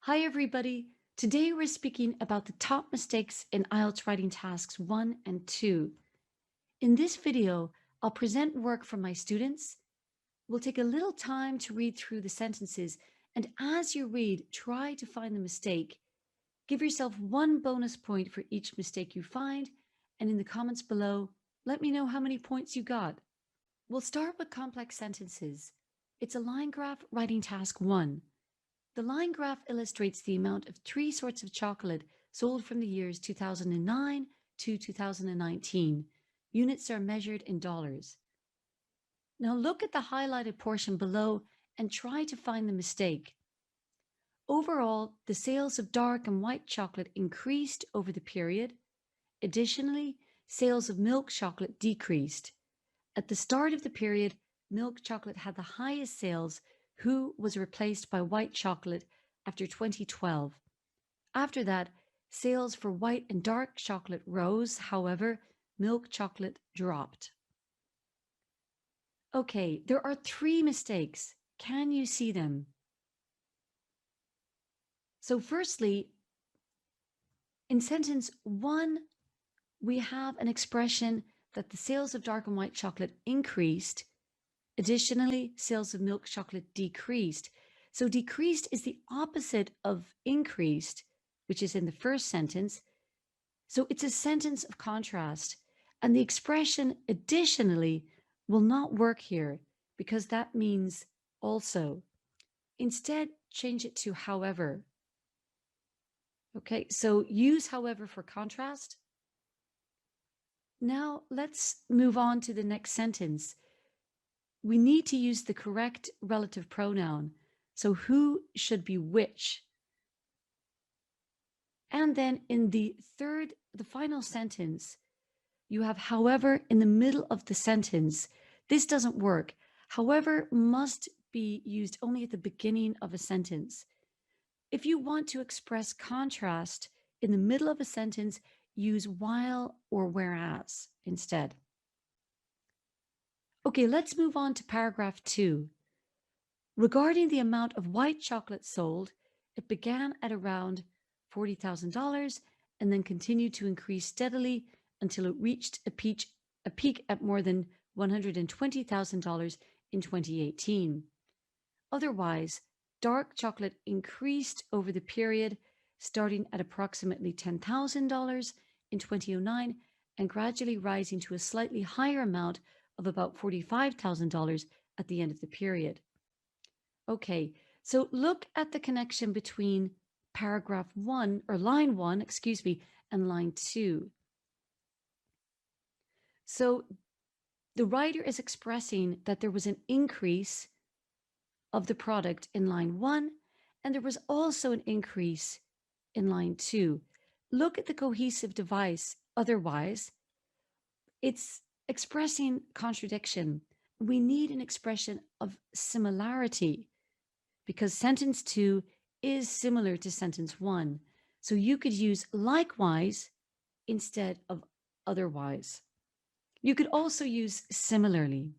Hi everybody! Today we're speaking about the top mistakes in IELTS writing tasks 1 and 2. In this video, I'll present work from my students. We'll take a little time to read through the sentences, and as you read, try to find the mistake. Give yourself 1 bonus point for each mistake you find, and in the comments below, let me know how many points you got. We'll start with complex sentences. It's a line graph writing task 1. The line graph illustrates the amount of 3 sorts of chocolate sold from the years 2009 to 2019. Units are measured in dollars. Now look at the highlighted portion below and try to find the mistake. Overall, the sales of dark and white chocolate increased over the period. Additionally, sales of milk chocolate decreased. At the start of the period, milk chocolate had the highest sales, who was replaced by white chocolate after 2012. After that, sales for white and dark chocolate rose, however, milk chocolate dropped. Okay, there are 3 mistakes. Can you see them? So firstly, in sentence 1, we have an expression that the sales of dark and white chocolate increased. Additionally, sales of milk chocolate decreased. So decreased is the opposite of increased, which is in the first sentence. So it's a sentence of contrast. And the expression additionally will not work here because that means also. Instead, change it to however. Okay, so use however for contrast. Now let's move on to the next sentence. We need to use the correct relative pronoun. So who should be which? And then in the final sentence, you have however in the middle of the sentence. This doesn't work. However must be used only at the beginning of a sentence. If you want to express contrast in the middle of a sentence, use while or whereas instead. Okay, let's move on to paragraph 2. Regarding the amount of white chocolate sold, it began at around $40,000 and then continued to increase steadily until it reached a peak at more than $120,000 in 2018. Otherwise, dark chocolate increased over the period, starting at approximately $10,000 in 2009 and gradually rising to a slightly higher amount of about $45,000 at the end of the period. Okay, so look at the connection between paragraph 1 or line 1, and line 2. So the writer is expressing that there was an increase of the product in line 1, and there was also an increase in line 2. Look at the cohesive device, otherwise. It's expressing contradiction. We need an expression of similarity because sentence 2 is similar to sentence 1. So you could use likewise instead of otherwise. You could also use similarly.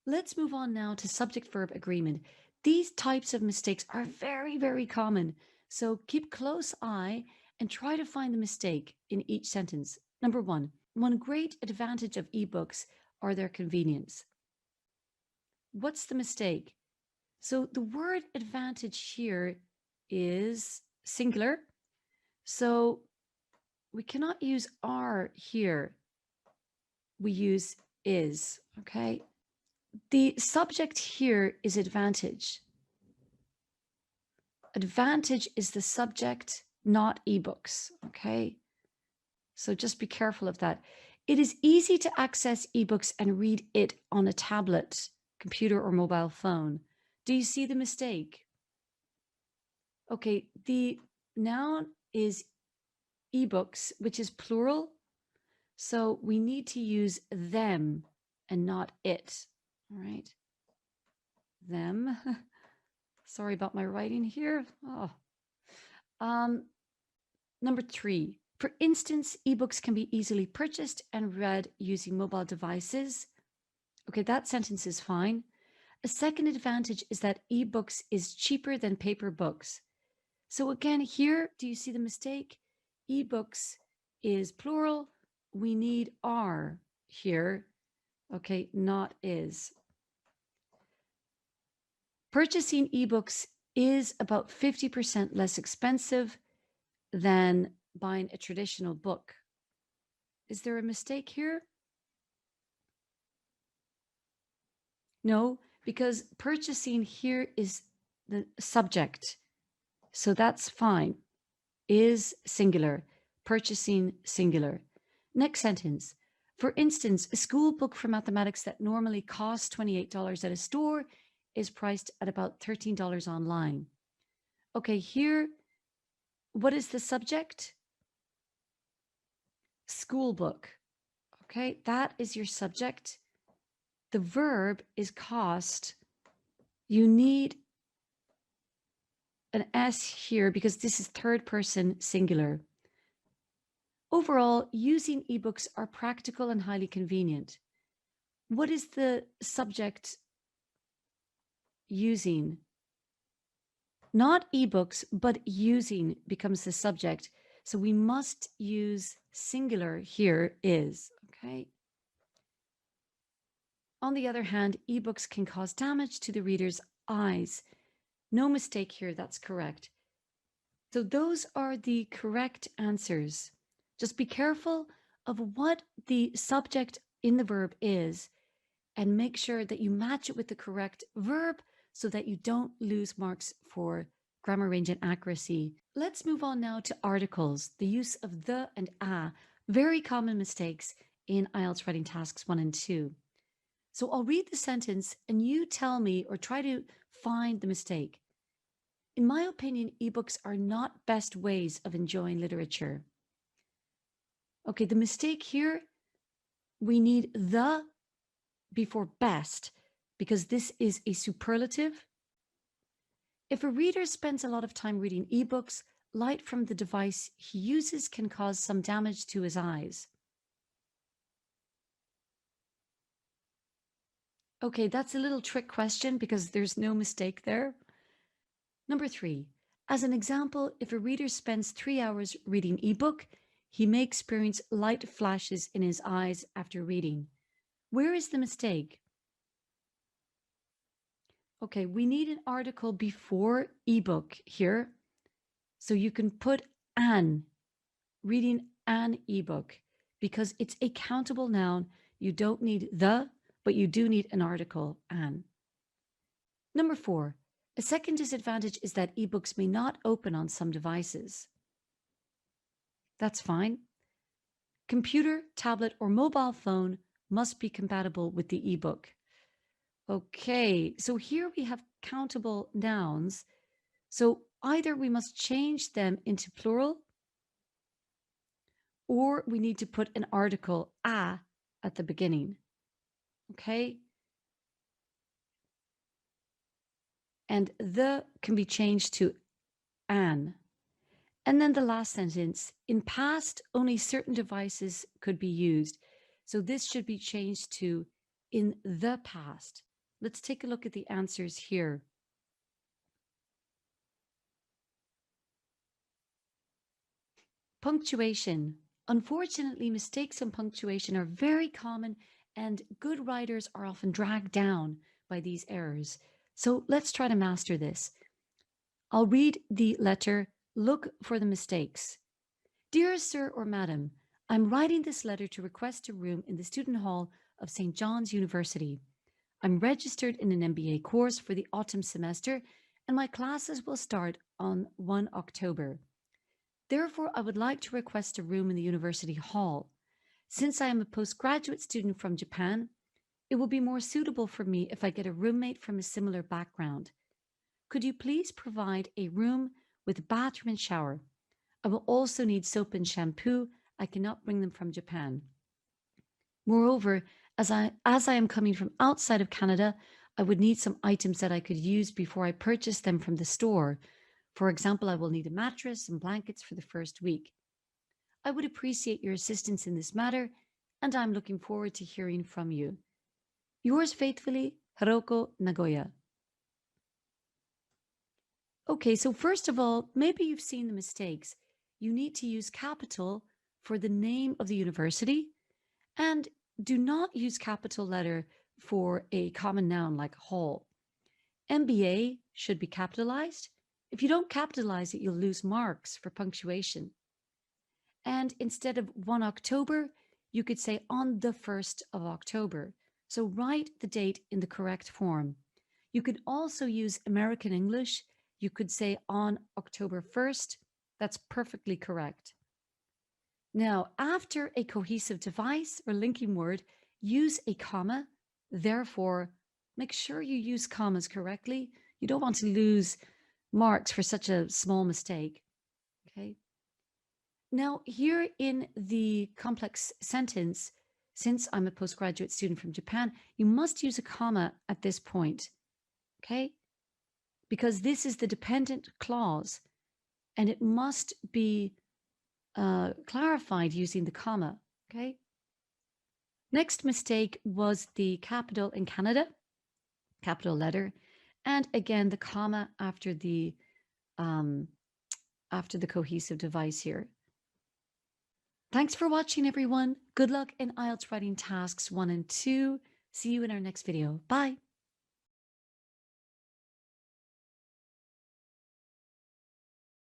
Let's move on now to subject-verb agreement. These types of mistakes are very, very common. So keep close eye and try to find the mistake in each sentence. Number 1, one great advantage of ebooks are their convenience. What's the mistake? So the word advantage here is singular. So we cannot use are here. We use is, okay? The subject here is advantage. Advantage is the subject, not ebooks, okay? So just be careful of that. It is easy to access ebooks and read it on a tablet, computer, or mobile phone. Do you see the mistake? Okay, the noun is ebooks, which is plural. So we need to use them and not it. All right. Them. Sorry about my writing here. Number 3. For instance, ebooks can be easily purchased and read using mobile devices. Okay, that sentence is fine. A second advantage is that ebooks is cheaper than paper books. So again, here, do you see the mistake? Ebooks is plural. We need are here, okay, not is. Purchasing ebooks is about 50% less expensive than buying a traditional book. Is there a mistake here? No, because purchasing here is the subject. So that's fine. Is singular. Purchasing singular. Next sentence. For instance, a school book for mathematics that normally costs $28 at a store is priced at about $13 online. Okay, here, what is the subject? School book. Okay, that is your subject. The verb is cost. You need an S here because this is third person singular. Overall, using ebooks are practical and highly convenient. What is the subject using? Not ebooks, but using becomes the subject. So we must use singular here is, okay? On the other hand, ebooks can cause damage to the reader's eyes. No mistake here, that's correct. So those are the correct answers. Just be careful of what the subject in the verb is and make sure that you match it with the correct verb so that you don't lose marks for grammar range and accuracy. Let's move on now to articles, the use of the and a, very common mistakes in IELTS writing tasks 1 and 2. So I'll read the sentence and you tell me or try to find the mistake. In my opinion, ebooks are not best ways of enjoying literature. Okay, the mistake here, we need the before best because this is a superlative. If a reader spends a lot of time reading ebooks, light from the device he uses can cause some damage to his eyes. Okay, that's a little trick question because there's no mistake there. Number 3, as an example, if a reader spends 3 hours reading ebook, he may experience light flashes in his eyes after reading. Where is the mistake? Okay, we need an article before ebook here. So you can put an, reading an ebook, because it's a countable noun. You don't need the, but you do need an article, an. Number 4, a second disadvantage is that ebooks may not open on some devices. That's fine. Computer, tablet, or mobile phone must be compatible with the ebook. Okay, so here we have countable nouns. So either we must change them into plural or we need to put an article a at the beginning. Okay? And the can be changed to an. And then the last sentence, in past, only certain devices could be used. So this should be changed to in the past. Let's take a look at the answers here. Punctuation. Unfortunately, mistakes in punctuation are very common and good writers are often dragged down by these errors. So let's try to master this. I'll read the letter, look for the mistakes. Dear Sir or Madam, I'm writing this letter to request a room in the student hall of St. John's University. I'm registered in an MBA course for the autumn semester and my classes will start on 1 October. Therefore, I would like to request a room in the university hall. Since I am a postgraduate student from Japan, it will be more suitable for me if I get a roommate from a similar background. Could you please provide a room with bathroom and shower? I will also need soap and shampoo. I cannot bring them from Japan. Moreover, as I am coming from outside of Canada, I would need some items that I could use before I purchase them from the store. For example, I will need a mattress and blankets for the first week. I would appreciate your assistance in this matter, and I'm looking forward to hearing from you. Yours faithfully, Hiroko Nagoya. Okay, so first of all, maybe you've seen the mistakes. You need to use capital for the name of the university, and do not use capital letter for a common noun like hall. MBA should be capitalized. If you don't capitalize it, you'll lose marks for punctuation. And instead of 1 October, you could say on the 1st of October. So write the date in the correct form. You could also use American English. You could say on October 1st. That's perfectly correct. Now, after a cohesive device or linking word, use a comma. Therefore, make sure you use commas correctly. You don't want to lose marks for such a small mistake. Okay. Now, here in the complex sentence, since I'm a postgraduate student from Japan, you must use a comma at this point, okay? Because this is the dependent clause, and it must be clarified using the comma, okay? Next mistake was the capital in Canada, capital letter, and again, the comma um, after the cohesive device here. Thanks for watching, everyone. Good luck in IELTS writing tasks 1 and 2. See you in our next video. Bye.